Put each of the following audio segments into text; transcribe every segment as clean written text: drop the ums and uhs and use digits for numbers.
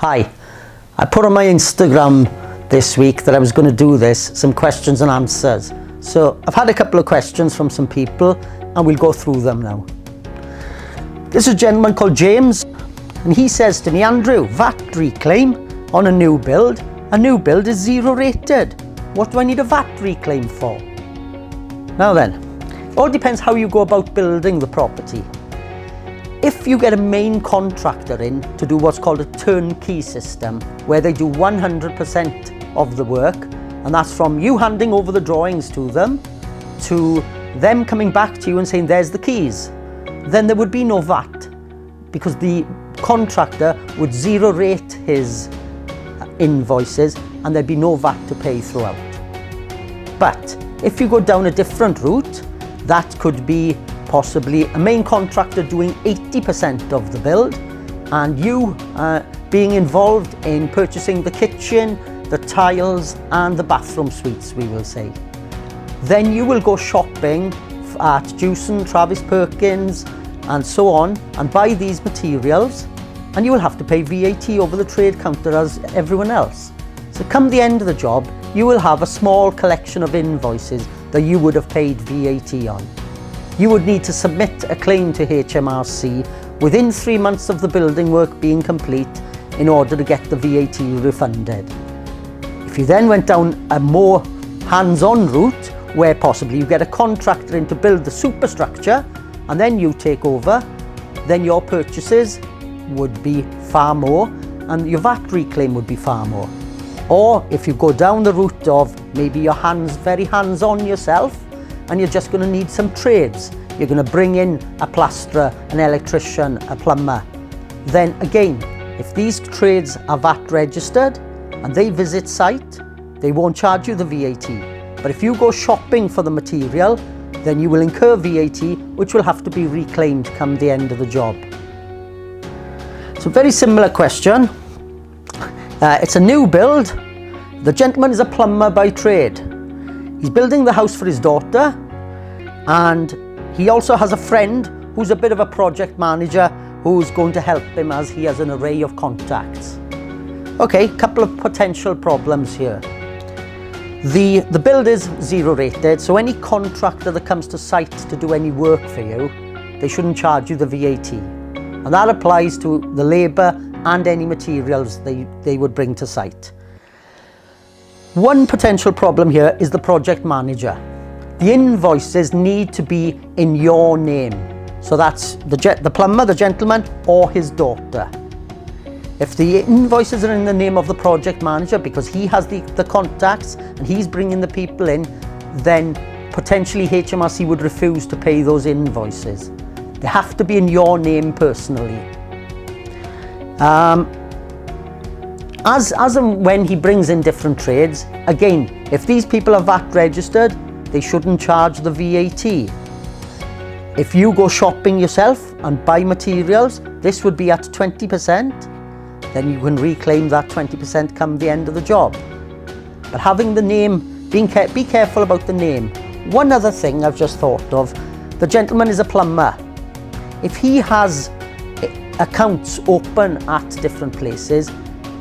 Hi, I put on my Instagram this week that I was going to do this, some questions and answers. So I've had a couple of questions from some people and we'll go through them now. This is a gentleman called James and he says to me, Andrew, VAT reclaim on a new build. A new build is 0 rated. What do I need a VAT reclaim for? Now then, it all depends how you go about building the property. If you get a main contractor in to do what's called a turnkey system, where they do 100% of the work, and that's from you handing over the drawings to them coming back to you and saying, there's the keys, then there would be no VAT, because the contractor would 0 rate his invoices and there'd be no VAT to pay throughout. But if you go down a different route, that could be possibly a main contractor doing 80% of the build and you being involved in purchasing the kitchen, the tiles and the bathroom suites, we will say. Then you will go shopping at Jewson, Travis Perkins and so on and buy these materials, and you will have to pay VAT over the trade counter as everyone else. So come the end of the job, you will have a small collection of invoices that you would have paid VAT on. You would need to submit a claim to HMRC within 3 months of the building work being complete in order to get the VAT refunded. If you then went down a more hands-on route, where possibly you get a contractor in to build the superstructure and then you take over, then your purchases would be far more and your VAT reclaim would be far more. Or if you go down the route of maybe you're very hands-on yourself and you're just going to need some trades, you're going to bring in a plasterer, an electrician, a plumber, then again, if these trades are VAT registered and they visit site, they won't charge you the VAT. But if you go shopping for the material, then you will incur VAT, which will have to be reclaimed come the end of the job. So very similar question. It's a new build. The gentleman is a plumber by trade. He's building the house for his daughter and he also has a friend who's a bit of a project manager who's going to help him as he has an array of contacts. Okay, couple of potential problems here. The build is 0 rated, so any contractor that comes to site to do any work for you, they shouldn't charge you the VAT. And that applies to the labour and any materials they would bring to site. One potential problem here is the project manager. The invoices need to be in your name. So that's the plumber, the gentleman, or his daughter. If the invoices are in the name of the project manager because he has the contacts and he's bringing the people in, then potentially HMRC would refuse to pay those invoices. They have to be in your name personally. As and when he brings in different trades, again, if these people are VAT registered, they shouldn't charge the VAT. If you go shopping yourself and buy materials, this would be at 20%, then you can reclaim that 20% come the end of the job. But having the name, be careful about the name. One other thing I've just thought of, the gentleman is a plumber. If he has accounts open at different places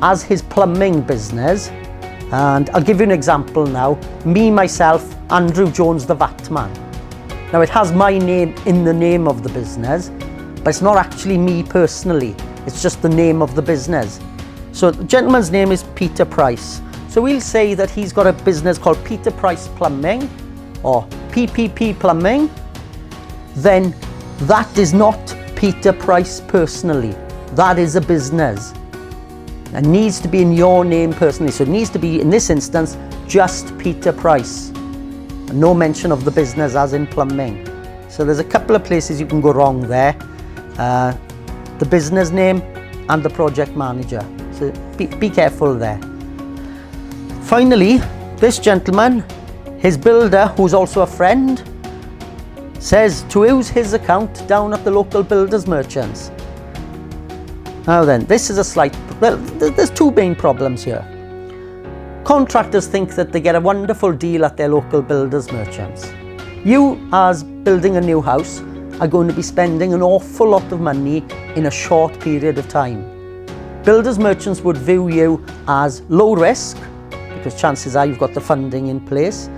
as his plumbing business, and I'll give you an example now, me, myself, Andrew Jones, the VATman. Now it has my name in the name of the business, but it's not actually me personally, it's just the name of the business. So the gentleman's name is Peter Price. So we'll say that he's got a business called Peter Price Plumbing or PPP Plumbing, then that is not Peter Price personally, that is a business. It needs to be in your name personally, so it needs to be, in this instance, just Peter Price. No mention of the business as in plumbing. So there's a couple of places you can go wrong there. The business name and the project manager. So be careful there. Finally, this gentleman, his builder, who's also a friend, says to use his account down at the local builders merchants. Now then, this is there's two main problems here. Contractors think that they get a wonderful deal at their local builders merchants. You, as building a new house, are going to be spending an awful lot of money in a short period of time. Builders merchants would view you as low risk, because chances are you've got the funding in place,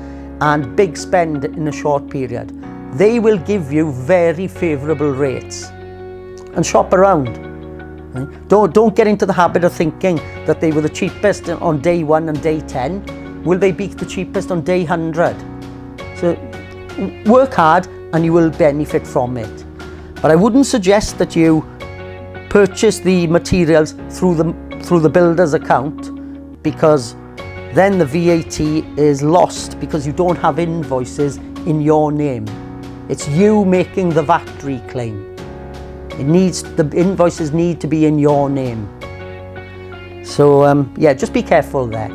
and big spend in a short period. They will give you very favourable rates. And shop around. Right? Don't get into the habit of thinking that they were the cheapest on day 1 and day 10. Will they be the cheapest on day 100? So work hard and you will benefit from it. But I wouldn't suggest that you purchase the materials through the builder's account, because then the VAT is lost because you don't have invoices in your name. It's you making the VAT reclaim. The invoices need to be in your name. So yeah, just be careful there.